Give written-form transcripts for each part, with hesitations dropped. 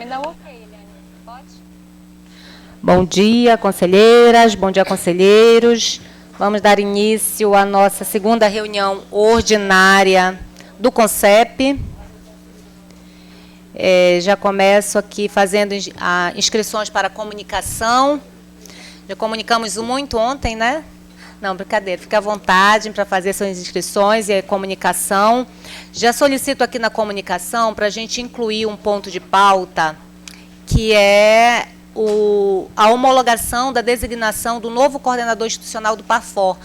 me dá o ok, Eliane. Pode? Bom dia, conselheiras, bom dia, conselheiros. Vamos dar início à nossa segunda reunião ordinária do CONCEP. Já começo aqui fazendo inscrições para comunicação. Já comunicamos muito ontem, né? Não, brincadeira, fique à vontade para fazer suas inscrições e comunicação. Já solicito aqui na comunicação para a gente incluir um ponto de pauta, que é a homologação da designação do novo coordenador institucional do PARFOR.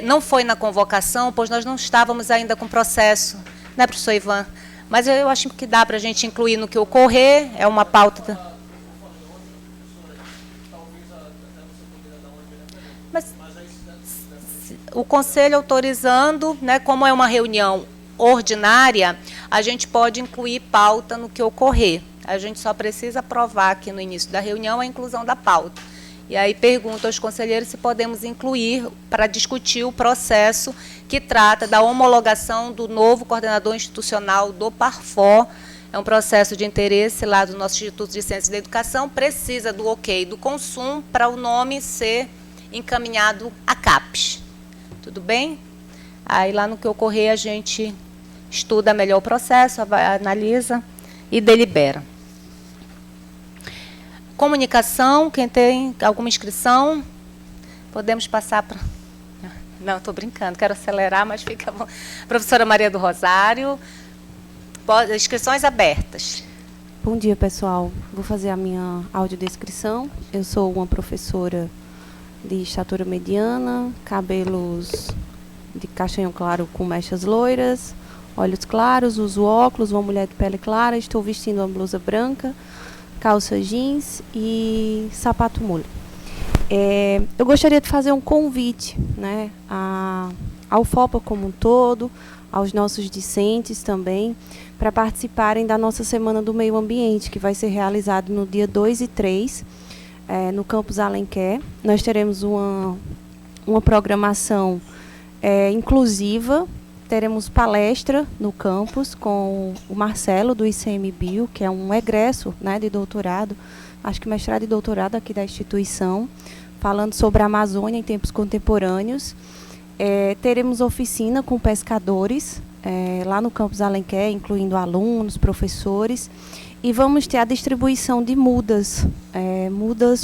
Não foi na convocação, pois nós não estávamos ainda com o processo, né, professor Ivan? Mas eu acho que dá para a gente incluir no que ocorrer, é uma pauta... Mas o conselho autorizando, né, como é uma reunião ordinária, a gente pode incluir pauta no que ocorrer. A gente só precisa aprovar aqui no início da reunião a inclusão da pauta. E aí pergunto aos conselheiros se podemos incluir para discutir o processo que trata da homologação do novo coordenador institucional do PARFOR. É um processo de interesse lá do nosso Instituto de Ciências da Educação, precisa do ok do Consum para o nome ser encaminhado à CAPES. Tudo bem? Aí lá no que ocorrer a gente estuda melhor o processo, analisa e delibera. Comunicação, quem tem alguma inscrição, podemos passar para... Não, estou brincando, quero acelerar, mas fica bom. Professora Maria do Rosário, inscrições abertas. Bom dia, pessoal. Vou fazer a minha audiodescrição. Eu sou uma professora de estatura mediana, cabelos de castanho claro com mechas loiras, olhos claros, uso óculos, uma mulher de pele clara, estou vestindo uma blusa branca, calça jeans e sapato mole. Eu gostaria de fazer um convite, né, ao FOPA como um todo, aos nossos discentes também, para participarem da nossa Semana do Meio Ambiente, que vai ser realizado no dia 2 e 3, no campus Alenquer. Nós teremos uma programação inclusiva, teremos palestra no campus com o Marcelo, do ICMBio, que é um egresso, né, de doutorado, acho que mestrado e doutorado aqui da instituição, falando sobre a Amazônia em tempos contemporâneos. Teremos oficina com pescadores lá no campus Alenquer, incluindo alunos, professores, e vamos ter a distribuição de mudas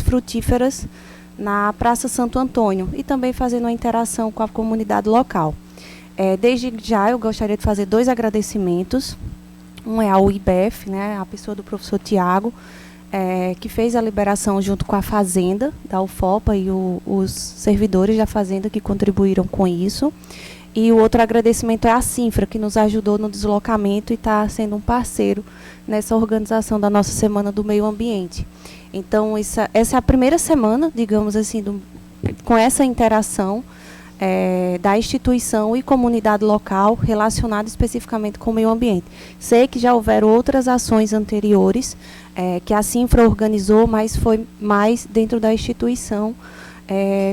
frutíferas na Praça Santo Antônio e também fazendo uma interação com a comunidade local. Desde já eu gostaria de fazer 2 agradecimentos. Um é ao IBEF, né, a pessoa do professor Tiago, que fez a liberação junto com a Fazenda, da UFOPA, e os servidores da Fazenda que contribuíram com isso. E o outro agradecimento é a Sinfra, que nos ajudou no deslocamento e está sendo um parceiro nessa organização da nossa Semana do Meio Ambiente. Então, essa é a primeira semana, digamos assim, com essa interação da instituição e comunidade local relacionada especificamente com o meio ambiente. Sei que já houveram outras ações anteriores que a Sinfra organizou, mas foi mais dentro da instituição,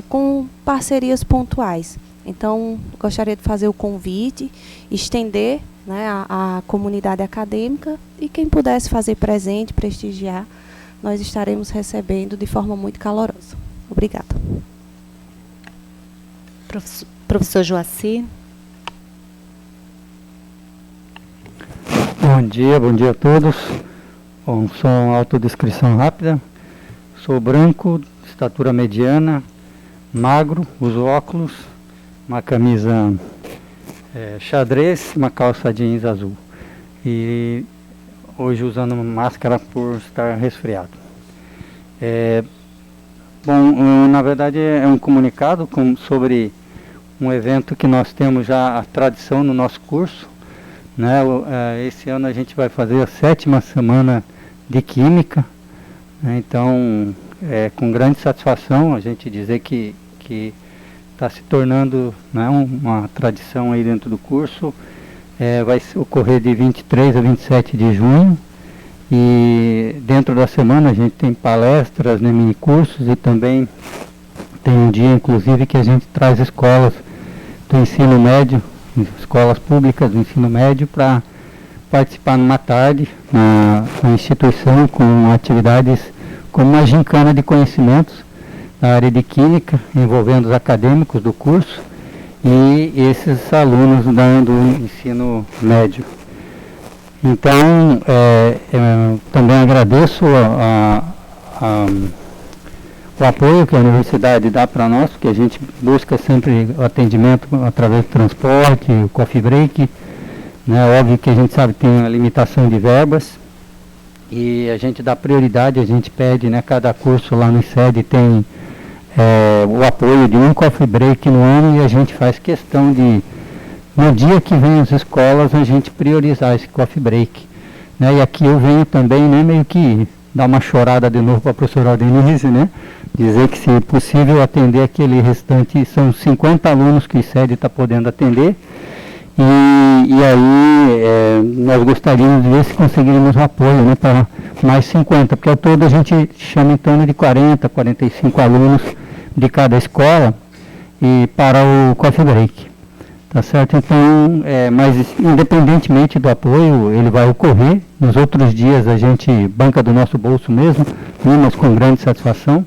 com parcerias pontuais. Então, gostaria de fazer o convite, estender, né, a comunidade acadêmica, e quem pudesse fazer presente, prestigiar, nós estaremos recebendo de forma muito calorosa. Obrigada. Professor Joaci. Bom dia a todos. Bom, sou uma autodescrição rápida. Sou branco, estatura mediana, magro, uso óculos, uma camisa xadrez, uma calça jeans azul. E hoje usando máscara por estar resfriado. Na verdade é um comunicado sobre um evento que nós temos já a tradição no nosso curso, né? Esse ano a gente vai fazer a 7ª semana de Química, né? Então, com grande satisfação a gente dizer que está se tornando, né, uma tradição aí dentro do curso. Vai ocorrer de 23 a 27 de junho, e dentro da semana a gente tem palestras, né, mini cursos, e também tem um dia, inclusive, que a gente traz escolas do ensino médio, escolas públicas do ensino médio, para participar numa tarde na instituição com atividades como uma gincana de conhecimentos na área de química, envolvendo os acadêmicos do curso e esses alunos do ensino médio. Então, também agradeço o apoio que a universidade dá para nós, porque a gente busca sempre o atendimento através do transporte, o coffee break, né? Óbvio que a gente sabe que tem uma limitação de verbas e a gente dá prioridade, a gente pede, né, cada curso lá no sede tem o apoio de um coffee break no ano e a gente faz questão de, no dia que vem as escolas, a gente priorizar esse coffee break, né? E aqui eu venho também, né, meio que dar uma chorada de novo para a professora Denise, né? Dizer que, se possível, atender aquele restante, são 50 alunos que o sede está podendo atender, e aí nós gostaríamos de ver se conseguiríamos o apoio, né, para mais 50, porque ao todo a gente chama em torno de 40, 45 alunos de cada escola e para o coffee break, tá certo? Então, mas independentemente do apoio, ele vai ocorrer. Nos outros dias a gente banca do nosso bolso mesmo, né, mas com grande satisfação.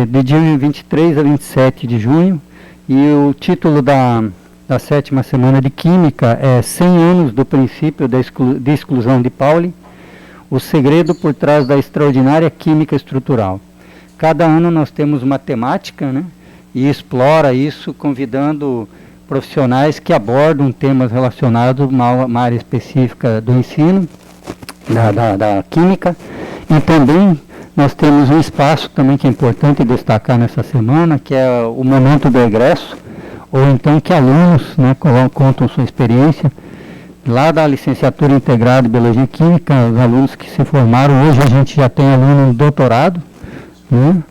De dia 23 a 27 de junho, e o título da 7ª semana de Química é 100 anos do princípio de exclusão de Pauli, o segredo por trás da extraordinária química estrutural. Cada ano nós temos uma temática, né, e explora isso convidando profissionais que abordam temas relacionados a uma área específica do ensino, da química, e também nós temos um espaço também que é importante destacar nessa semana, que é o momento do egresso, ou então que alunos, né, contam sua experiência lá da licenciatura integrada em Biologia Química, os alunos que se formaram. Hoje a gente já tem aluno no doutorado, né,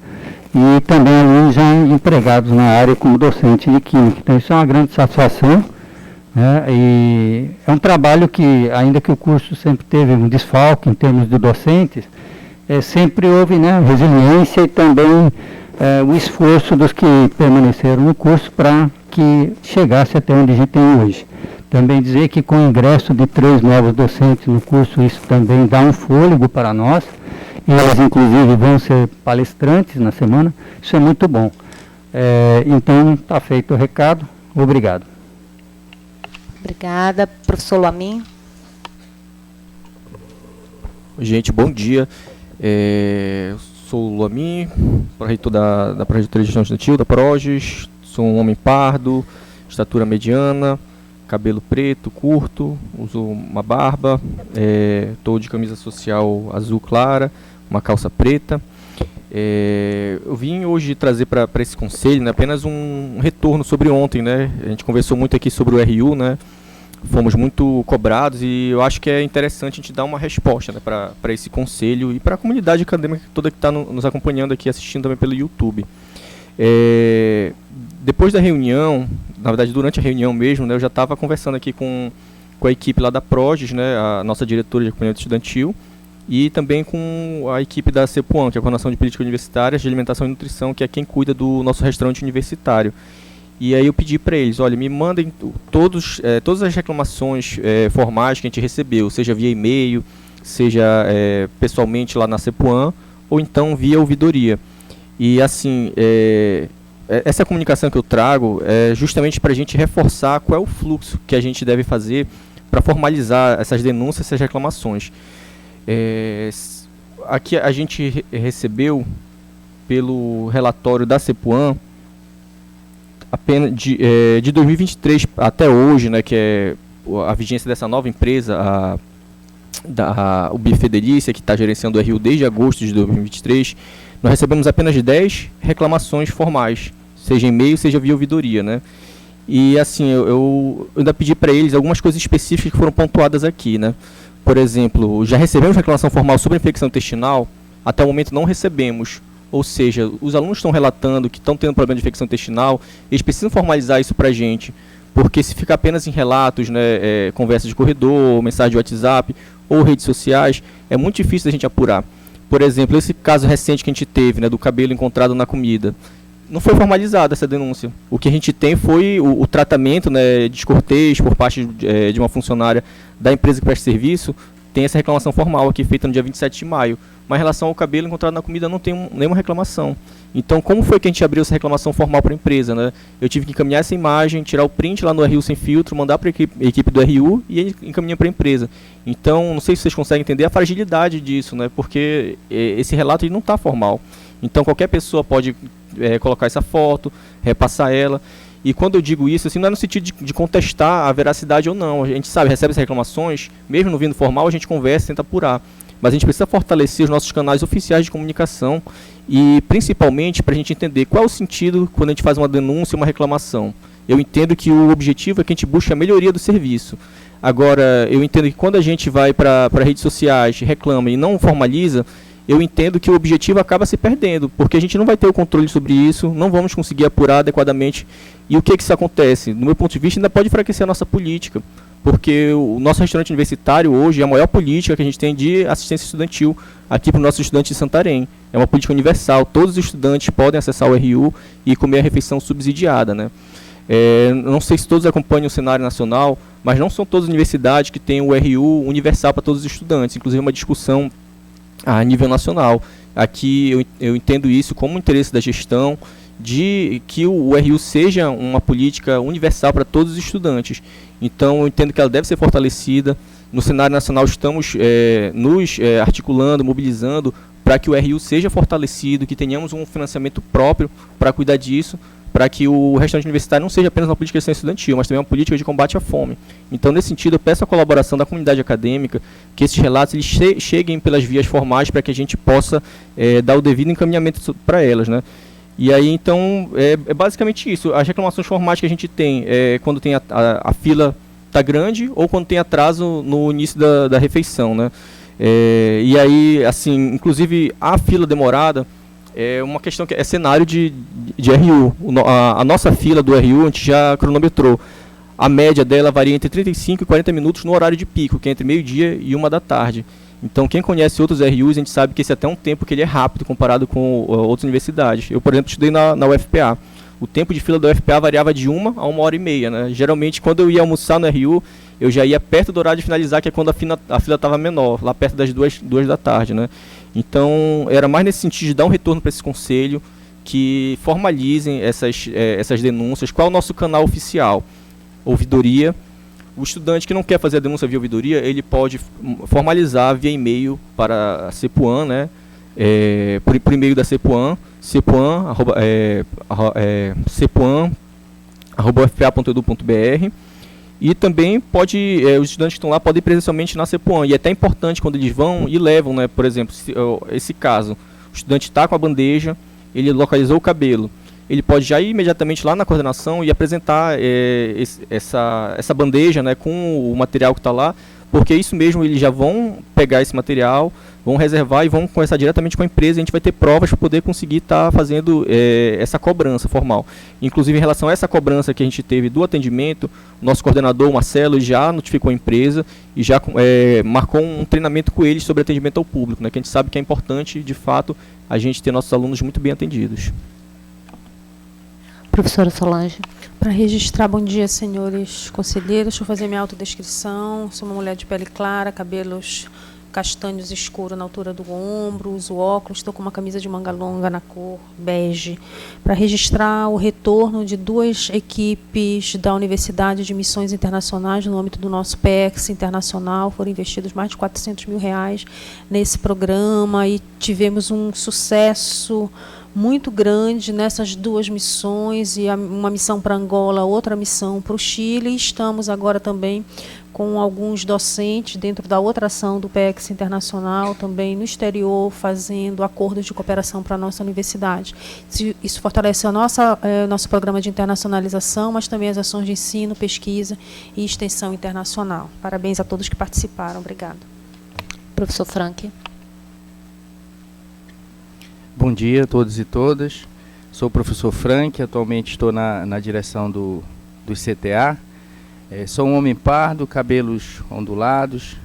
e também alunos já empregados na área como docente de Química. Então isso é uma grande satisfação, né, e é um trabalho que, ainda que o curso sempre teve um desfalque em termos de docentes, sempre houve, né, resiliência e também o esforço dos que permaneceram no curso para que chegasse até onde a gente tem hoje. Também dizer que com o ingresso de 3 novos docentes no curso, isso também dá um fôlego para nós, e elas inclusive vão ser palestrantes na semana. Isso é muito bom. Então, está feito o recado. Obrigado. Obrigada. Professor Lamin. Gente, bom dia. Sou o Lamin, reitor da Projeto de Gestão Estudantil, da Proges. Sou um homem pardo, estatura mediana, cabelo preto, curto, uso uma barba, estou de camisa social azul clara, uma calça preta. Eu vim hoje trazer para esse conselho, né, apenas um retorno sobre ontem, né? A gente conversou muito aqui sobre o RU, né? Fomos muito cobrados e eu acho que é interessante a gente dar uma resposta, né, para esse conselho e para a comunidade acadêmica toda que está nos acompanhando aqui, assistindo também pelo YouTube. Depois da reunião, na verdade durante a reunião mesmo, né, eu já estava conversando aqui com a equipe lá da Proges, né, a nossa diretora de acompanhamento estudantil, e também com a equipe da CEPUAN, que é a Coordenação de Políticas Universitárias de Alimentação e Nutrição, que é quem cuida do nosso restaurante universitário. E aí eu pedi para eles, olha, me mandem todas as reclamações formais que a gente recebeu, seja via e-mail, seja pessoalmente lá na CEPUAN, ou então via ouvidoria. E assim, essa comunicação que eu trago é justamente para a gente reforçar qual é o fluxo que a gente deve fazer para formalizar essas denúncias, essas reclamações. Aqui a gente recebeu, pelo relatório da CEPUAN, apenas de 2023 até hoje, né, que é a vigência dessa nova empresa, o Bifederícia, que está gerenciando o RU desde agosto de 2023, nós recebemos apenas 10 reclamações formais, seja e-mail, seja via ouvidoria, né? E assim, eu ainda pedi para eles algumas coisas específicas que foram pontuadas aqui, né? Por exemplo, já recebemos reclamação formal sobre infecção intestinal? Até o momento não recebemos. Ou seja, os alunos estão relatando que estão tendo problema de infecção intestinal, eles precisam formalizar isso para a gente, porque se ficar apenas em relatos, né, conversa de corredor, mensagem de WhatsApp ou redes sociais, é muito difícil da gente apurar. Por exemplo, esse caso recente que a gente teve, né, do cabelo encontrado na comida, não foi formalizada essa denúncia. O que a gente tem foi o tratamento, né, descortês por parte de uma funcionária da empresa que presta serviço. Tem essa reclamação formal aqui feita no dia 27 de maio. Mas em relação ao cabelo encontrado na comida não tem nenhuma reclamação. Então, como foi que a gente abriu essa reclamação formal para a empresa, né? Eu tive que encaminhar essa imagem, tirar o print lá no RU sem filtro, mandar para a equipe do RU e encaminhar para a empresa. Então, não sei se vocês conseguem entender a fragilidade disso, né? Porque esse relato ele não está formal. Então, qualquer pessoa pode colocar essa foto, repassar ela. E quando eu digo isso, assim, não é no sentido de contestar a veracidade ou não. A gente sabe, recebe essas reclamações, mesmo não vindo formal, a gente conversa, tenta apurar. Mas a gente precisa fortalecer os nossos canais oficiais de comunicação e, principalmente, para a gente entender qual é o sentido quando a gente faz uma denúncia, uma reclamação. Eu entendo que o objetivo é que a gente busque a melhoria do serviço. Agora, eu entendo que quando a gente vai para redes sociais, reclama e não formaliza, eu entendo que o objetivo acaba se perdendo, porque a gente não vai ter o controle sobre isso, não vamos conseguir apurar adequadamente. E o que isso acontece? Do meu ponto de vista, ainda pode enfraquecer a nossa política, porque o nosso restaurante universitário hoje é a maior política que a gente tem de assistência estudantil aqui para os nossos estudantes de Santarém. É uma política universal, todos os estudantes podem acessar o RU e comer a refeição subsidiada, né? Não sei se todos acompanham o cenário nacional, mas não são todas as universidades que têm o RU universal para todos os estudantes, inclusive uma discussão a nível nacional. Aqui eu entendo isso como interesse da gestão, de que o RU seja uma política universal para todos os estudantes. Então, eu entendo que ela deve ser fortalecida. No cenário nacional, estamos nos articulando, mobilizando para que o RU seja fortalecido, que tenhamos um financiamento próprio para cuidar disso, para que o restaurante universitário não seja apenas uma política de assistência estudantil, mas também uma política de combate à fome. Então, nesse sentido, eu peço a colaboração da comunidade acadêmica, que esses relatos eles cheguem pelas vias formais para que a gente possa dar o devido encaminhamento para elas, né? E aí, então, é basicamente isso. As reclamações formais que a gente tem quando tem a fila está grande ou quando tem atraso no início da refeição, né? E aí, assim, inclusive, a fila demorada é uma questão que é cenário de RU. A nossa fila do RU, a gente já cronometrou. A média dela varia entre 35 e 40 minutos no horário de pico, que é entre meio-dia e 1 da tarde. Então, quem conhece outros RUs, a gente sabe que esse é até um tempo que ele é rápido comparado com outras universidades. Eu, por exemplo, estudei na UFPA. O tempo de fila da UFPA variava de 1 a 1h30, né? Geralmente, quando eu ia almoçar no RU, eu já ia perto do horário de finalizar, que é quando a fila estava menor, lá perto das 2 da tarde, né? Então, era mais nesse sentido de dar um retorno para esse conselho, que formalizem essas denúncias. Qual é o nosso canal oficial? Ouvidoria. O estudante que não quer fazer a denúncia via ouvidoria, ele pode formalizar via e-mail para a CEPUAN, né? Por e-mail da CEPUAN, cepuan@ufpa.edu.br. E também os estudantes que estão lá podem ir presencialmente na CEPUAN. E é até importante quando eles vão e levam, né? Por exemplo, esse caso, o estudante está com a bandeja, ele localizou o cabelo. Ele pode já ir imediatamente lá na coordenação e apresentar essa bandeja, né, com o material que está lá, porque isso mesmo, eles já vão pegar esse material, vão reservar e vão conversar diretamente com a empresa, e a gente vai ter provas para poder conseguir estar fazendo essa cobrança formal. Inclusive, em relação a essa cobrança que a gente teve do atendimento, o nosso coordenador, Marcelo, já notificou a empresa e já marcou um treinamento com eles sobre atendimento ao público, né, que a gente sabe que é importante, de fato, a gente ter nossos alunos muito bem atendidos. Professora Solange. Para registrar, bom dia, senhores conselheiros. Deixa eu fazer minha autodescrição. Sou uma mulher de pele clara, cabelos castanhos escuros na altura do ombro, uso óculos, estou com uma camisa de manga longa na cor bege. Para registrar o retorno de 2 equipes da Universidade de Missões Internacionais no âmbito do nosso PEX internacional. Foram investidos mais de R$400 mil nesse programa e tivemos um sucesso muito grande nessas 2 missões, e uma missão para Angola, outra missão para o Chile. E estamos agora também com alguns docentes dentro da outra ação do PEX Internacional, também no exterior, fazendo acordos de cooperação para a nossa universidade. Isso fortalece nosso programa de internacionalização, mas também as ações de ensino, pesquisa e extensão internacional. Parabéns a todos que participaram. Obrigada. Professor Frank. Bom dia a todos e todas. Sou o professor Frank, atualmente estou na direção do CTA. Sou um homem pardo, cabelos ondulados,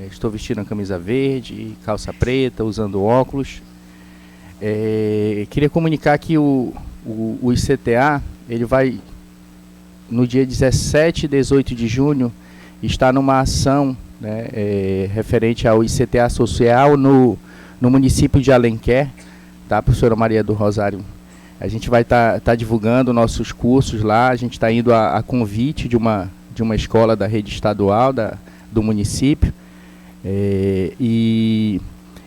estou vestindo a camisa verde, calça preta, usando óculos. Queria comunicar que o o ICTA, ele vai, no dia 17 e 18 de junho, estar numa ação, né, referente ao ICTA social no município de Alenquer, tá, professora Maria do Rosário? A gente vai estar divulgando nossos cursos lá, a gente está indo a convite de uma escola da rede estadual do município, e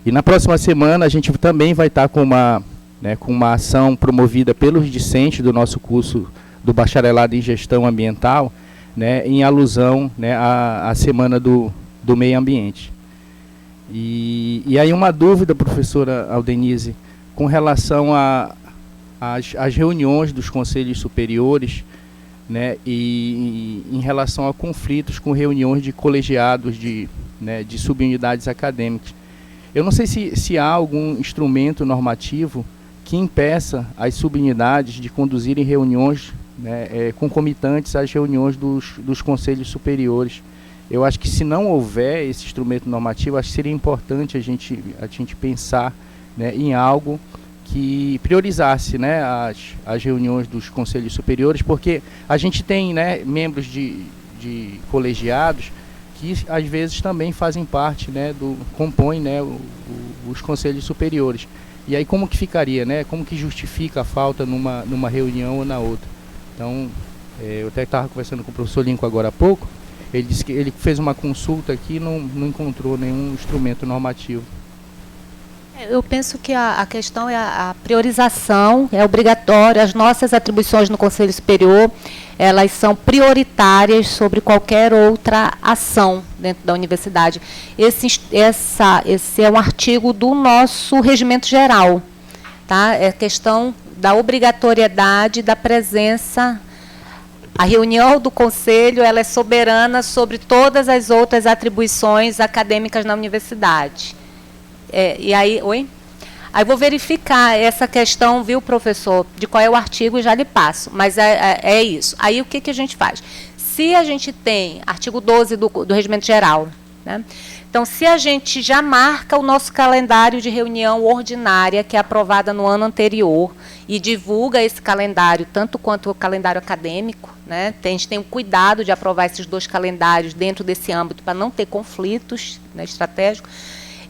na próxima semana a gente também vai estar com uma ação promovida pelos discentes do nosso curso do Bacharelado em Gestão Ambiental, né, em alusão, né, à Semana do Meio Ambiente. E aí uma dúvida, professora Aldenise, com relação às reuniões dos conselhos superiores, né, e em relação a conflitos com reuniões de colegiados de subunidades acadêmicas. Eu não sei se há algum instrumento normativo que impeça as subunidades de conduzirem reuniões, né, concomitantes às reuniões dos conselhos superiores. Eu acho que, se não houver esse instrumento normativo, acho que seria importante a gente pensar, né, em algo que priorizasse, né, as reuniões dos conselhos superiores, porque a gente tem, né, membros de colegiados que às vezes também fazem parte, né, compõem, né, os conselhos superiores. E aí como que ficaria, né? Como que justifica a falta numa reunião ou na outra? Então, eu até estava conversando com o professor Lincoln agora há pouco, ele disse que ele fez uma consulta aqui e não encontrou nenhum instrumento normativo. Eu penso que a questão é a priorização, é obrigatória. As nossas atribuições no Conselho Superior, elas são prioritárias sobre qualquer outra ação dentro da universidade. Esse é um artigo do nosso regimento geral, tá? É questão da obrigatoriedade da presença. A reunião do Conselho, ela é soberana sobre todas as outras atribuições acadêmicas na universidade. E aí, Aí vou verificar essa questão, viu, professor, de qual é o artigo e já lhe passo. Mas é isso. Aí o que a gente faz? Se a gente tem artigo 12 do Regimento Geral, né? Então, se a gente já marca o nosso calendário de reunião ordinária, que é aprovada no ano anterior, e divulga esse calendário, tanto quanto o calendário acadêmico, né? A gente tem o cuidado de aprovar esses dois calendários dentro desse âmbito, para não ter conflitos, né, estratégicos.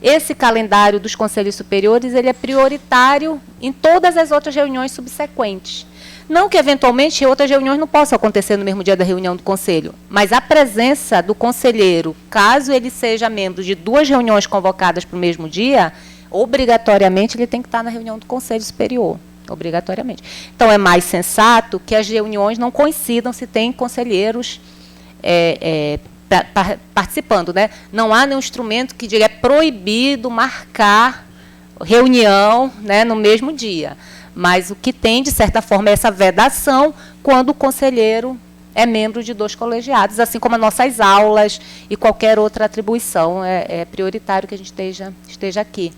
Esse calendário dos conselhos superiores, ele é prioritário em todas as outras reuniões subsequentes. Não que, eventualmente, outras reuniões não possam acontecer no mesmo dia da reunião do conselho, mas a presença do conselheiro, caso ele seja membro de duas reuniões convocadas para o mesmo dia, obrigatoriamente ele tem que estar na reunião do Conselho Superior, obrigatoriamente. Então, é mais sensato que as reuniões não coincidam se tem conselheiros participando, né? Não há nenhum instrumento que diga é proibido marcar reunião, né, no mesmo dia. Mas o que tem, de certa forma, é essa vedação quando o conselheiro é membro de dois colegiados, assim como as nossas aulas e qualquer outra atribuição. É prioritário que a gente esteja aqui.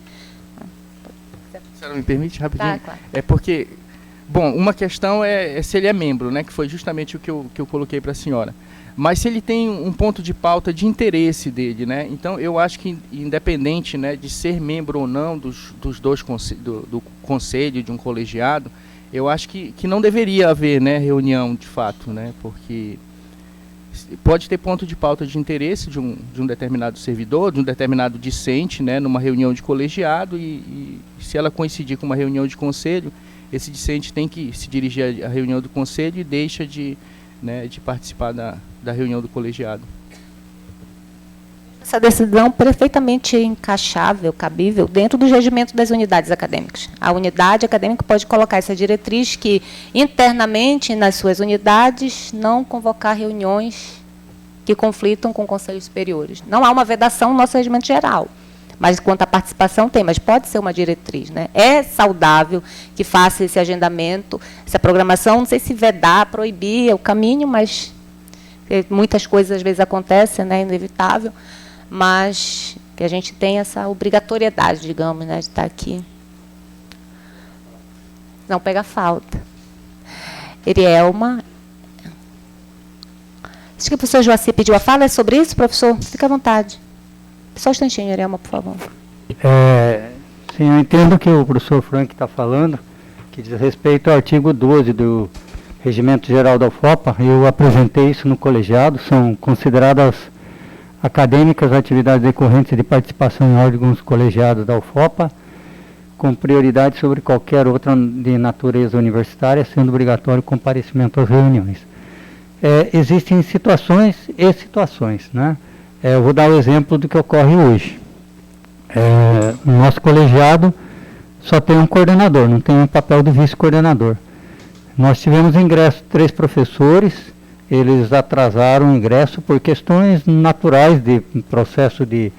A senhora me permite rapidinho? Tá, claro. É porque, bom, uma questão é se ele é membro, né, que foi justamente o que eu coloquei para a senhora. Mas se ele tem um ponto de pauta de interesse dele, né? Então, eu acho que, independente, né, de ser membro ou não dos dois do conselho, de um colegiado, eu acho que não deveria haver, né, reunião, de fato, né? Porque pode ter ponto de pauta de interesse de um determinado servidor, de um determinado discente, né, numa reunião de colegiado, e se ela coincidir com uma reunião de conselho, esse discente tem que se dirigir à reunião do conselho e deixa de participar da reunião do colegiado. Essa decisão perfeitamente encaixável, cabível, dentro do regimento das unidades acadêmicas. A unidade acadêmica pode colocar essa diretriz que, internamente, nas suas unidades, não convocar reuniões que conflitam com conselhos superiores. Não há uma vedação no nosso regimento geral, mas quanto à participação tem, mas pode ser uma diretriz, né? É saudável que faça esse agendamento, essa programação, não sei se vedar, proibir é o caminho, mas muitas coisas às vezes acontecem, né, inevitável, mas que a gente tem essa obrigatoriedade, digamos, né, de estar aqui. Não pega falta. Erielma. Acho que o professor Joaci pediu a fala, é sobre isso, professor? Fica à vontade. Só um instantinho, Erielma, por favor. Sim, eu entendo que o professor Frank está falando, que que diz respeito ao artigo 12 do Regimento Geral da UFOPA, eu apresentei isso no colegiado, são consideradas acadêmicas atividades decorrentes de participação em órgãos colegiados da UFOPA, com prioridade sobre qualquer outra de natureza universitária, sendo obrigatório o comparecimento às reuniões. Existem situações e situações, né? Eu vou dar o exemplo do que ocorre hoje. No nosso colegiado só tem um coordenador, não tem um papel de vice-coordenador. Nós tivemos ingresso de 3 professores, eles atrasaram o ingresso por questões naturais de processo de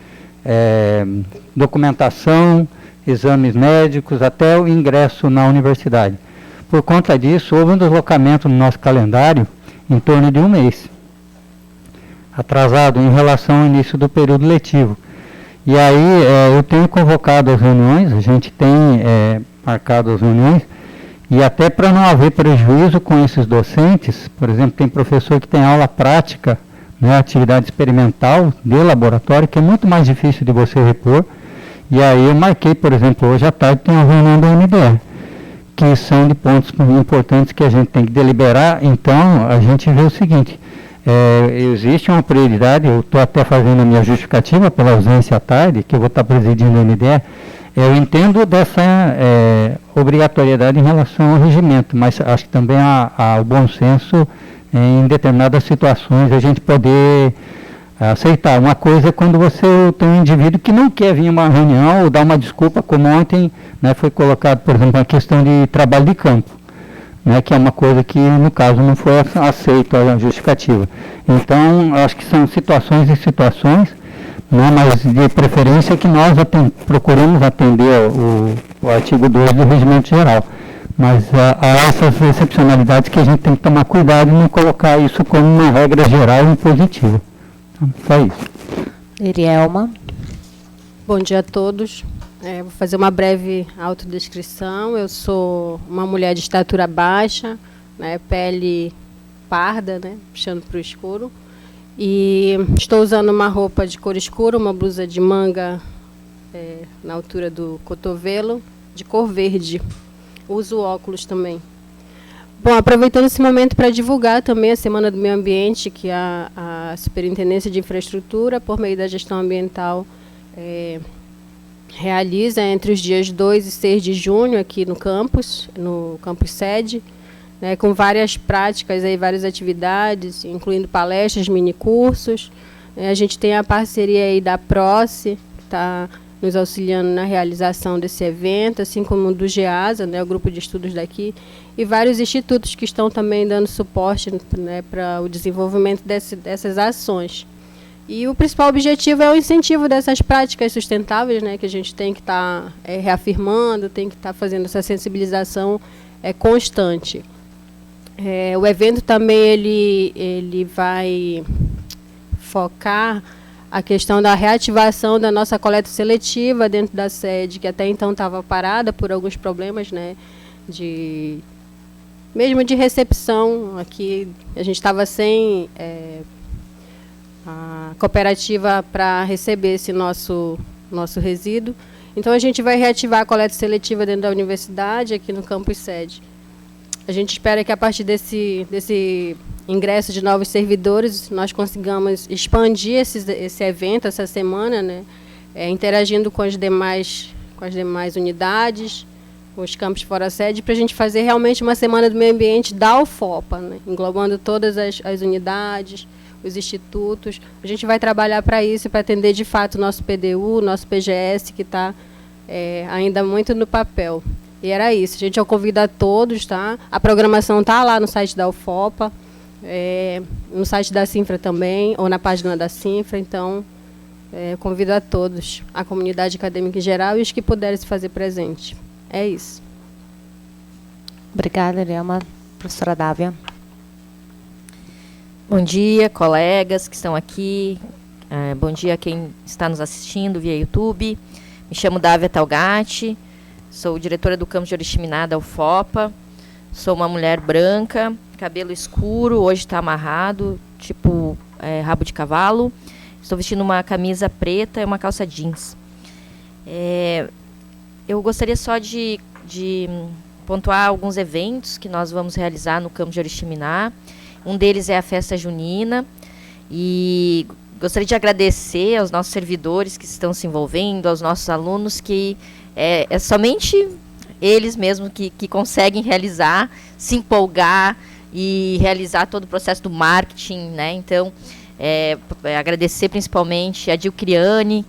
documentação, exames médicos, até o ingresso na universidade. Por conta disso, houve um deslocamento no nosso calendário em torno de um mês, atrasado em relação ao início do período letivo. E aí eu tenho convocado as reuniões, a gente tem marcado as reuniões, e até para não haver prejuízo com esses docentes, por exemplo, tem professor que tem aula prática, né, atividade experimental de laboratório, que é muito mais difícil de você repor. E aí eu marquei, por exemplo, hoje à tarde tem uma reunião da UNBR, que são de pontos importantes que a gente tem que deliberar. Então, a gente vê o seguinte, existe uma prioridade, eu estou até fazendo a minha justificativa pela ausência à tarde, que eu vou estar presidindo a UNBR. Eu entendo dessa obrigatoriedade em relação ao regimento, mas acho que também há o bom senso em determinadas situações a gente poder aceitar. Uma coisa é quando você tem um indivíduo que não quer vir a uma reunião ou dar uma desculpa, como ontem, né, foi colocado, por exemplo, a questão de trabalho de campo, né, que é uma coisa que, no caso, não foi aceita a justificativa. Então, acho que são situações e situações, né, mas de preferência que nós procuramos atender o artigo 2 do Regimento Geral. Mas há essas excepcionalidades que a gente tem que tomar cuidado e não colocar isso como uma regra geral e impositiva. Só isso. Irielma. Bom dia a todos. Vou fazer uma breve autodescrição. Eu sou uma mulher de estatura baixa, né, pele parda, né, puxando para o escuro. E estou usando uma roupa de cor escura, uma blusa de manga na altura do cotovelo, de cor verde. Uso óculos também. Bom, aproveitando esse momento para divulgar também a Semana do Meio Ambiente, que a Superintendência de Infraestrutura, por meio da gestão ambiental, realiza entre os dias 2 e 6 de junho aqui no campus sede, né, com várias práticas, várias atividades, incluindo palestras, minicursos. A gente tem a parceria aí da PROCE, que está nos auxiliando na realização desse evento, assim como do GEASA, né, o grupo de estudos daqui, e vários institutos que estão também dando suporte, né, para o desenvolvimento dessas ações. E o principal objetivo é o incentivo dessas práticas sustentáveis, né, que a gente tem que estar reafirmando, tem que estar fazendo essa sensibilização constante. O evento também ele vai focar a questão da reativação da nossa coleta seletiva dentro da sede, que até então estava parada por alguns problemas, né, mesmo de recepção. Aqui a gente estava sem a cooperativa para receber esse nosso resíduo. Então a gente vai reativar a coleta seletiva dentro da universidade, aqui no campus sede. A gente espera que a partir desse ingresso de novos servidores, nós consigamos expandir esse evento, essa semana, né, interagindo com as demais unidades, com os campos fora sede, para a gente fazer realmente uma Semana do Meio Ambiente da UFOPA, né, englobando todas as unidades, os institutos. A gente vai trabalhar para isso, para atender de fato o nosso PDU, nosso PGS, que está ainda muito no papel. E era isso. A gente convida a todos, tá? A programação está lá no site da UFOPA, no site da Sinfra também, ou na página da Sinfra. Então, convido a todos, a comunidade acadêmica em geral e os que puderem se fazer presente. É isso. Obrigada, Irielma. Professora Dávia. Bom dia, colegas que estão aqui. Bom dia a quem está nos assistindo via YouTube. Me chamo Dávia Talgatti. Sou diretora do campus de Oriximiná da UFOPA. Sou uma mulher branca, cabelo escuro, hoje está amarrado, tipo rabo de cavalo. Estou vestindo uma camisa preta e uma calça jeans. Eu gostaria só de pontuar alguns eventos que nós vamos realizar no campus de Oriximiná. Um deles é a festa junina, e gostaria de agradecer aos nossos servidores que estão se envolvendo, aos nossos alunos, que é somente eles mesmos que conseguem realizar, se empolgar e realizar todo o processo do marketing, né? Então, agradecer principalmente a Dilcriane,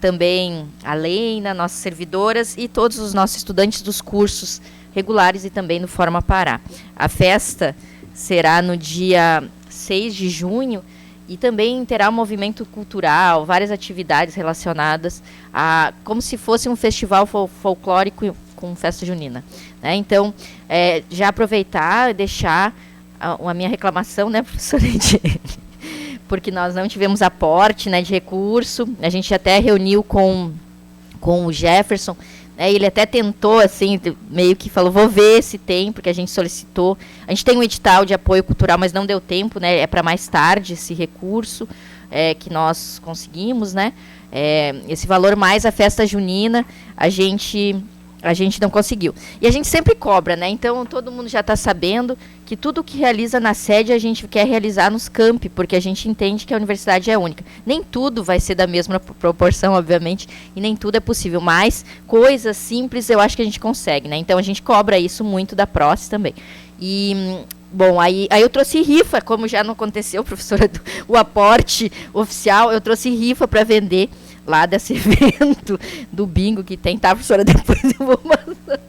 também a Leina, nossas servidoras, e todos os nossos estudantes dos cursos regulares e também no Forma Pará. A festa será no dia 6 de junho, e também terá um movimento cultural, várias atividades relacionadas a como se fosse um festival folclórico com festa junina, né? Então, já aproveitar e deixar a minha reclamação, né, professora Ediene, porque nós não tivemos aporte, né, de recurso. A gente até reuniu com o Jefferson, né, ele até tentou, assim, meio que falou, vou ver se tem, porque a gente solicitou. A gente tem um edital de apoio cultural, mas não deu tempo, né, é para mais tarde esse recurso que nós conseguimos, né, esse valor mais a festa junina, a gente não conseguiu. E a gente sempre cobra, né? Então, todo mundo já está sabendo que tudo que realiza na sede a gente quer realizar nos campi, porque a gente entende que a universidade é única. Nem tudo vai ser da mesma proporção, obviamente, e nem tudo é possível, mas coisas simples eu acho que a gente consegue, né? Então, a gente cobra isso muito da PROS também. E, bom, aí eu trouxe rifa, como já não aconteceu, professora, o aporte oficial, eu trouxe rifa para vender lá desse evento do bingo que tem, tá, professora? Depois eu vou passar.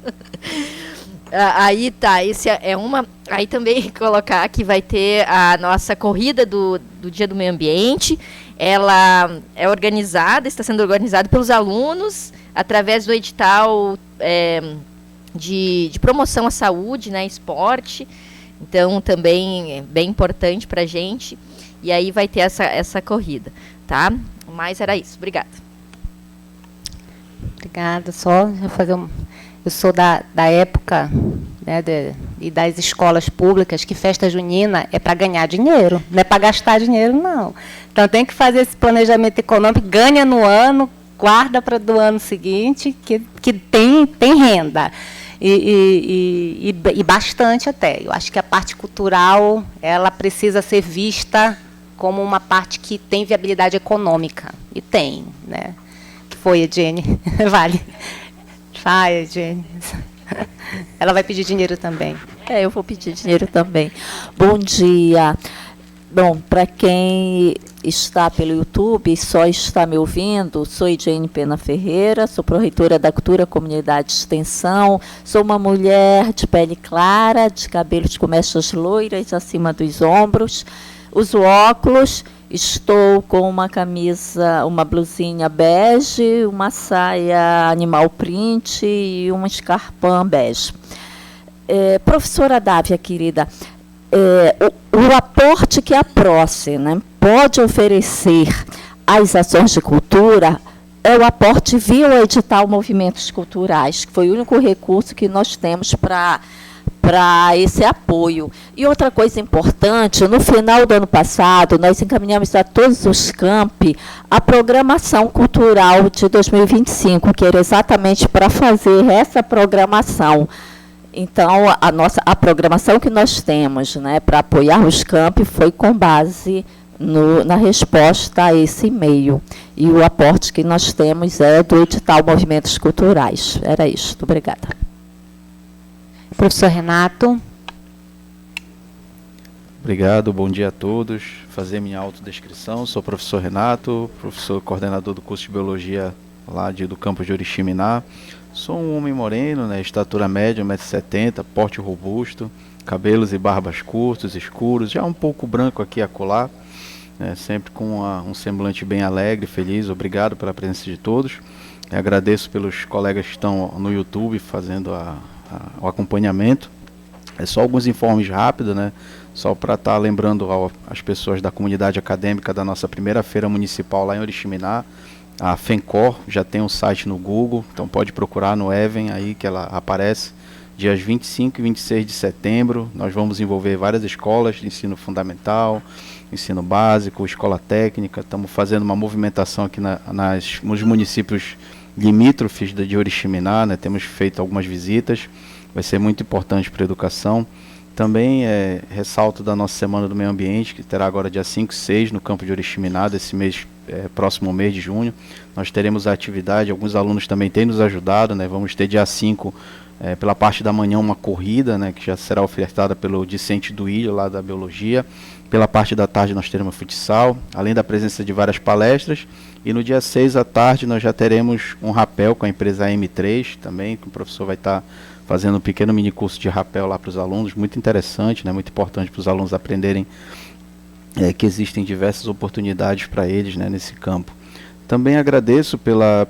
Aí tá, esse é uma. Aí também colocar que vai ter a nossa corrida do Dia do Meio Ambiente. Ela é organizada, está sendo organizada pelos alunos, através do edital de promoção à saúde, né, esporte. Então, também é bem importante para a gente. E aí vai ter essa corrida, tá? Mas era isso. Obrigada. Obrigada. Só fazer eu sou da época, né, e das escolas públicas que festa junina é para ganhar dinheiro, não é para gastar dinheiro, não. Então tem que fazer esse planejamento econômico, ganha no ano, guarda para do ano seguinte, que tem renda. E bastante até. Eu acho que a parte cultural ela precisa ser vista como uma parte que tem viabilidade econômica. E tem, né? Que foi, Ediene? Vale. Vai, Ediene. Ela vai pedir dinheiro também. Eu vou pedir dinheiro também. Bom dia. Bom, para quem está pelo YouTube, só está me ouvindo, sou Ediene Pena Ferreira, sou pró-reitora da Cultura Comunidade de Extensão, sou uma mulher de pele clara, de cabelos com mechas loiras acima dos ombros, uso óculos, estou com uma camisa, uma blusinha bege, uma saia animal print e uma escarpã bege. Professora Dávia, querida, o aporte que a PROS, né, pode oferecer às ações de cultura é o aporte via o edital Movimentos Culturais, que foi o único recurso que nós temos para esse apoio. E outra coisa importante, no final do ano passado, nós encaminhamos a todos os campi a programação cultural de 2025, que era exatamente para fazer essa programação. Então, a programação que nós temos, né, para apoiar os campi foi com base na resposta a esse e-mail. E o aporte que nós temos é do edital Movimentos Culturais. Era isso. Obrigada. Professor Renato. Obrigado, bom dia a todos. Fazer minha autodescrição. Sou o professor Renato, professor coordenador do curso de Biologia lá do campus de Oriximiná. Sou um homem moreno, né, estatura média, 1,70 m, porte robusto, cabelos e barbas curtos, escuros, já um pouco branco aqui e acolá, né, sempre com um semblante bem alegre, feliz. Obrigado pela presença de todos. Agradeço pelos colegas que estão no YouTube fazendo o acompanhamento. É só alguns informes rápidos, né? Só para estar lembrando as pessoas da comunidade acadêmica da nossa primeira feira municipal lá em Oriximiná. A FENCOR já tem um site no Google, então pode procurar no Even aí que ela aparece. Dias 25 e 26 de setembro, nós vamos envolver várias escolas de ensino fundamental, ensino básico, escola técnica. Estamos fazendo uma movimentação aqui nos municípios limítrofes de Oriximiná, né? Temos feito algumas visitas, vai ser muito importante para a educação. Também ressalto da nossa Semana do Meio Ambiente, que terá agora dia 5 e 6 no campo de Oriximiná, desse mês, próximo mês de junho. Nós teremos a atividade, alguns alunos também têm nos ajudado, né? Vamos ter dia 5, pela parte da manhã, uma corrida, né? Que já será ofertada pelo discente do Ilho, lá da Biologia. Pela parte da tarde nós teremos futsal, além da presença de várias palestras. E no dia 6 à tarde nós já teremos um rapel com a empresa AM3 também, que o professor vai estar fazendo um pequeno mini curso de rapel lá para os alunos, muito interessante, né, muito importante para os alunos aprenderem que existem diversas oportunidades para eles, né, nesse campo. Também agradeço pela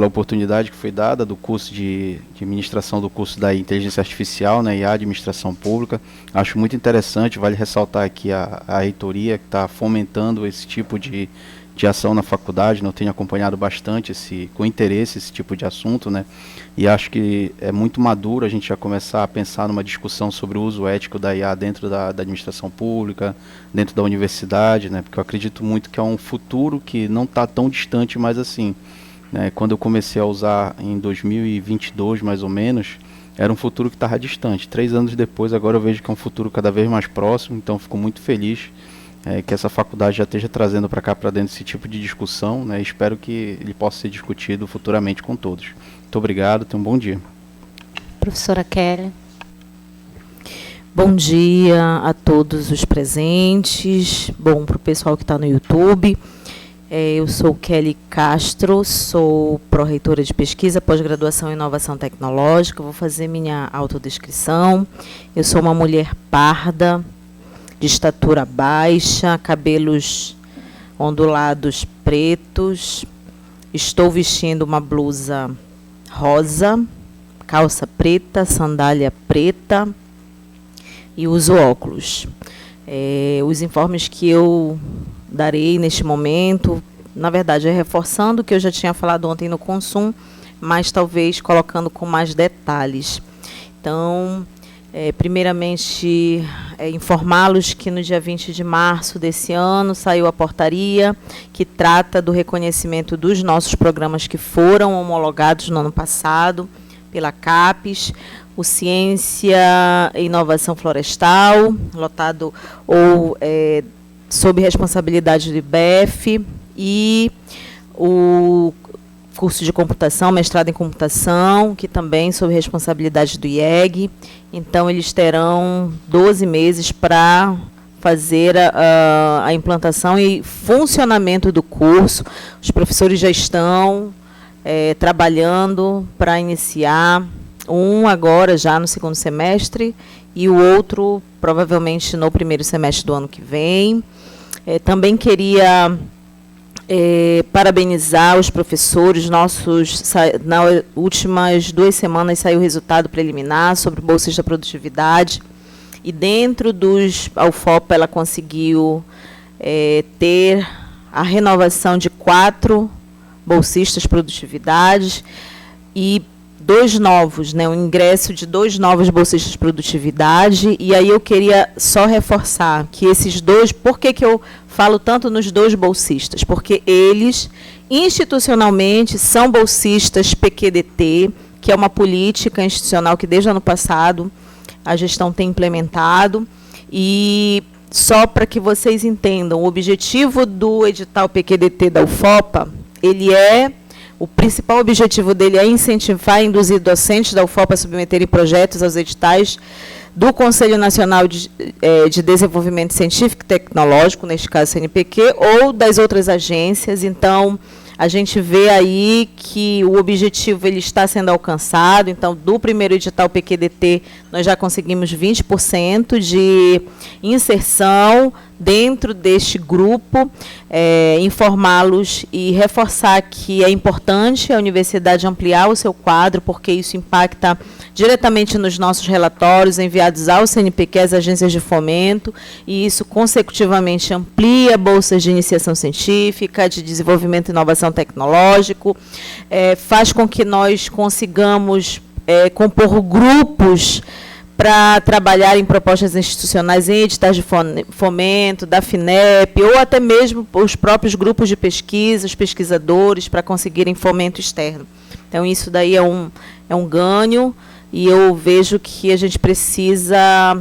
oportunidade que foi dada do curso de administração, do curso da Inteligência Artificial, né, e a Administração Pública. Acho muito interessante, vale ressaltar aqui a reitoria que está fomentando esse tipo de ação na faculdade, né. Eu tenho acompanhado bastante com interesse esse tipo de assunto, né, e acho que é muito maduro a gente já começar a pensar numa discussão sobre o uso ético da IA dentro da administração pública, dentro da universidade, né, porque eu acredito muito que é um futuro que não está tão distante mais assim, né. Quando eu comecei a usar em 2022, mais ou menos, era um futuro que estava distante. 3 anos depois, agora eu vejo que é um futuro cada vez mais próximo, então fico muito feliz que essa faculdade já esteja trazendo para cá, para dentro, esse tipo de discussão, né? Espero que ele possa ser discutido futuramente com todos. Muito obrigado, tenham um bom dia. Professora Kelly. Bom dia a todos os presentes. Bom, para o pessoal que está no YouTube. Eu sou Kelly Castro, sou pró-reitora de pesquisa, pós-graduação em inovação tecnológica. Vou fazer minha autodescrição. Eu sou uma mulher parda, de estatura baixa, cabelos ondulados pretos. Estou vestindo uma blusa rosa, calça preta, sandália preta e uso óculos. Os informes que eu darei neste momento, na verdade, reforçando o que eu já tinha falado ontem no Consum, mas talvez colocando com mais detalhes. Então, primeiramente, informá-los que no dia 20 de março desse ano saiu a portaria que trata do reconhecimento dos nossos programas que foram homologados no ano passado pela CAPES, o Ciência e Inovação Florestal, lotado ou sob responsabilidade do IBEF, e o curso de computação, mestrado em computação, que também sob responsabilidade do IEG. Então, eles terão 12 meses para fazer a implantação e funcionamento do curso. Os professores já estão trabalhando para iniciar, um agora já no segundo semestre e o outro provavelmente no primeiro semestre do ano que vem. Também queria parabenizar os professores nossos. Nas últimas 2 semanas saiu o resultado preliminar sobre bolsas da produtividade, e dentro a UFOPA ela conseguiu ter a renovação de 4 bolsistas produtividade e 2 novos, né, o ingresso de 2 novos bolsistas de produtividade. E aí eu queria só reforçar que esses 2, por que eu falo tanto nos 2 bolsistas? Porque eles, institucionalmente, são bolsistas PQDT, que é uma política institucional que desde o ano passado a gestão tem implementado. E só para que vocês entendam, o objetivo do edital PQDT da UFOPA, o principal objetivo dele é incentivar e induzir docentes da UFOPA a submeterem projetos aos editais do Conselho Nacional de Desenvolvimento Científico e Tecnológico, neste caso CNPq, ou das outras agências. Então, a gente vê aí que o objetivo ele está sendo alcançado. Então, do primeiro edital PQDT, nós já conseguimos 20% de inserção dentro deste grupo. Informá-los e reforçar que é importante a universidade ampliar o seu quadro, porque isso impacta diretamente nos nossos relatórios enviados ao CNPq, às agências de fomento, e isso consecutivamente amplia bolsas de iniciação científica, de desenvolvimento e inovação tecnológico, faz com que nós consigamos compor grupos para trabalhar em propostas institucionais, em editais de fomento, da FINEP, ou até mesmo os próprios grupos de pesquisa, os pesquisadores, para conseguirem fomento externo. Então, isso daí é um ganho, e eu vejo que a gente precisa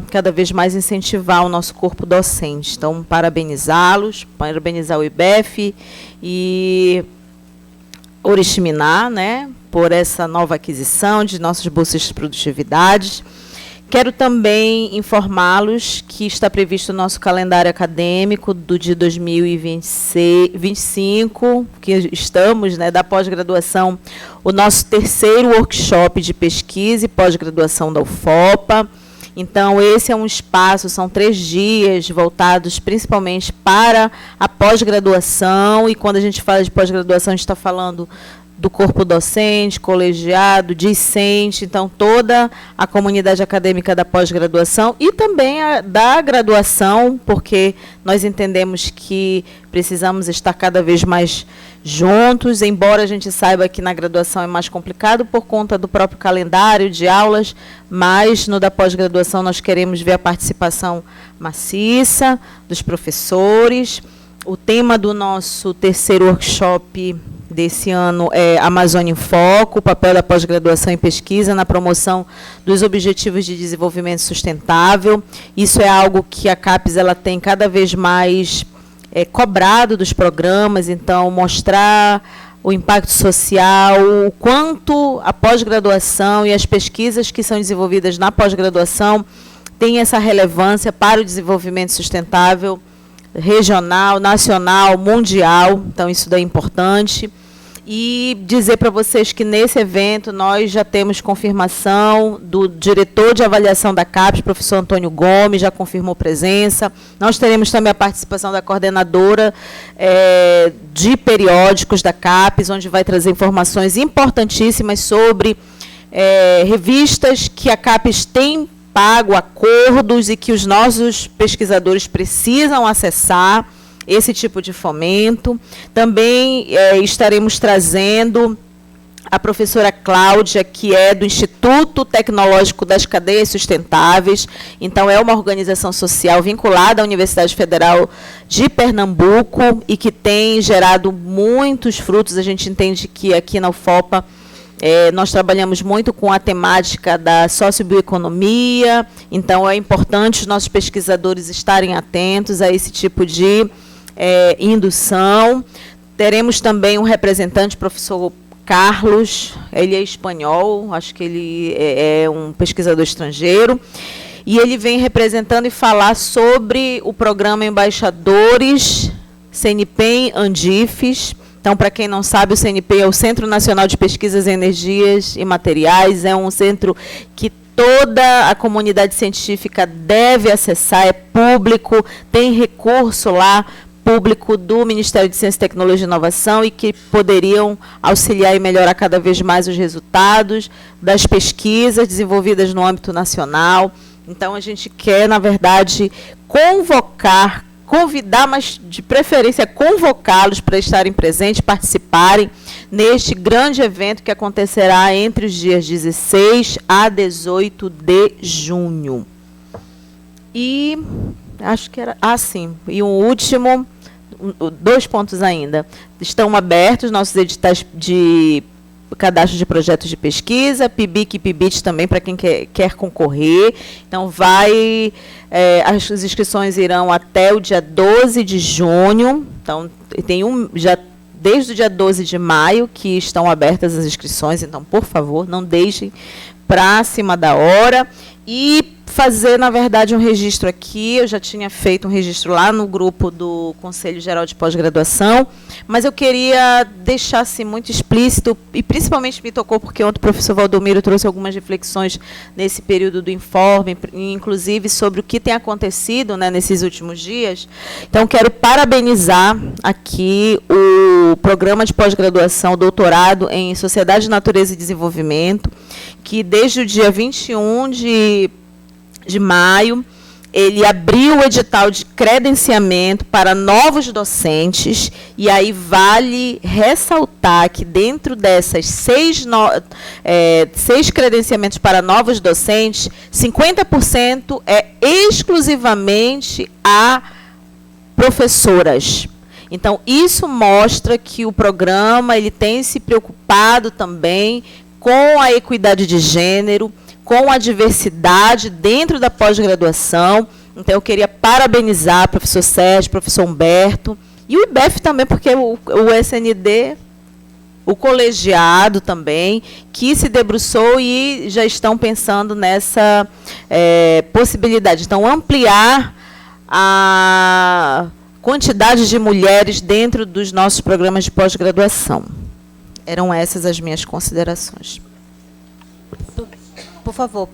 cada vez mais incentivar o nosso corpo docente. Então, parabenizá-los, parabenizar o IBEF e Oriximiná, né, por essa nova aquisição de nossas bolsas de produtividade. Quero também informá-los que está previsto o nosso calendário acadêmico do dia 2025, que estamos, né, da pós-graduação, o nosso terceiro workshop de pesquisa e pós-graduação da UFOPA. Então, esse é um espaço, são 3 dias voltados principalmente para a pós-graduação, e quando a gente fala de pós-graduação, a gente está falando do corpo docente, colegiado, discente, então toda a comunidade acadêmica da pós-graduação e também da graduação, porque nós entendemos que precisamos estar cada vez mais juntos, embora a gente saiba que na graduação é mais complicado por conta do próprio calendário de aulas, mas no da pós-graduação nós queremos ver a participação maciça dos professores. O tema do nosso terceiro workshop desse ano é Amazônia em Foco, o papel da pós-graduação em pesquisa na promoção dos Objetivos de Desenvolvimento Sustentável. Isso é algo que a CAPES ela tem cada vez mais cobrado dos programas, então mostrar o impacto social, o quanto a pós-graduação e as pesquisas que são desenvolvidas na pós-graduação têm essa relevância para o desenvolvimento sustentável regional, nacional, mundial. Então, isso daí é importante. E dizer para vocês que nesse evento nós já temos confirmação do diretor de avaliação da CAPES, professor Antônio Gomes, já confirmou presença. Nós teremos também a participação da coordenadora de periódicos da CAPES, onde vai trazer informações importantíssimas sobre revistas que a CAPES tem pago, acordos, e que os nossos pesquisadores precisam acessar esse tipo de fomento. Também estaremos trazendo a professora Cláudia, que é do Instituto Tecnológico das Cadeias Sustentáveis. Então, é uma organização social vinculada à Universidade Federal de Pernambuco e que tem gerado muitos frutos. A gente entende que aqui na UFOPA nós trabalhamos muito com a temática da sociobioeconomia, então é importante os nossos pesquisadores estarem atentos a esse tipo de indução. Teremos também um representante, professor Carlos, ele é espanhol, acho que ele é um pesquisador estrangeiro, e ele vem representando e falar sobre o programa Embaixadores CNPEM Andifes. Então, para quem não sabe, o CNPEM é o Centro Nacional de Pesquisas em Energias e Materiais, é um centro que toda a comunidade científica deve acessar, é público, tem recurso lá, público do Ministério de Ciência, Tecnologia e Inovação, e que poderiam auxiliar e melhorar cada vez mais os resultados das pesquisas desenvolvidas no âmbito nacional. Então, a gente quer, na verdade, convidar, mas de preferência convocá-los para estarem presentes, participarem neste grande evento que acontecerá entre os dias 16 a 18 de junho. E acho que era... sim. E um último, 2 pontos ainda. Estão abertos nossos editais de cadastro de projetos de pesquisa, PIBIC e PIBIT também, para quem quer concorrer. Então, as inscrições irão até o dia 12 de junho. Então, tem já desde o dia 12 de maio que estão abertas as inscrições. Então, por favor, não deixem para cima da hora. E fazer, na verdade, um registro aqui. Eu já tinha feito um registro lá no grupo do Conselho Geral de Pós-Graduação, mas eu queria deixar assim, muito explícito, e principalmente me tocou porque ontem o professor Valdomiro trouxe algumas reflexões nesse período do informe, inclusive sobre o que tem acontecido, né, nesses últimos dias. Então, quero parabenizar aqui o programa de pós-graduação, doutorado em Sociedade, Natureza e Desenvolvimento, que desde o dia 21 de maio ele abriu o edital de credenciamento para novos docentes, e aí vale ressaltar que dentro dessas 6 credenciamentos para novos docentes, 50% é exclusivamente a professoras. Então, isso mostra que o programa ele tem se preocupado também com a equidade de gênero, com a diversidade dentro da pós-graduação. Então, eu queria parabenizar o professor Sérgio, o professor Humberto, e o IBEF também, porque o SND, o colegiado também, que se debruçou e já estão pensando nessa possibilidade. Então, ampliar a quantidade de mulheres dentro dos nossos programas de pós-graduação. Eram essas as minhas considerações. Por favor.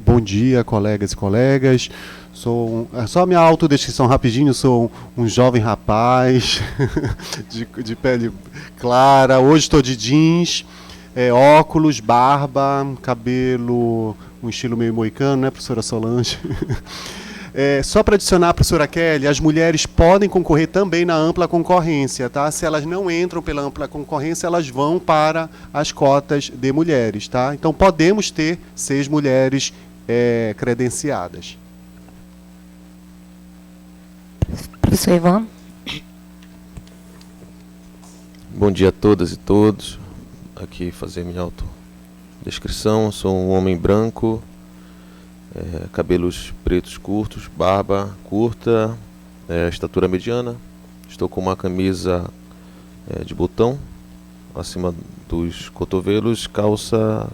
Bom dia, colegas e colegas. Só a minha autodescrição rapidinho, sou um jovem rapaz de pele clara. Hoje estou de jeans, óculos, barba, cabelo, um estilo meio moicano, né, professora Solange? Só para adicionar, professora Kelly, as mulheres podem concorrer também na ampla concorrência, tá? Se elas não entram pela ampla concorrência, elas vão para as cotas de mulheres, tá? Então, podemos ter 6 mulheres credenciadas. Professor Ivan. Bom dia a todas e todos. Aqui fazer minha autodescrição. Sou um homem branco, cabelos pretos curtos, barba curta, estatura mediana. Estou com uma camisa de botão acima dos cotovelos, calça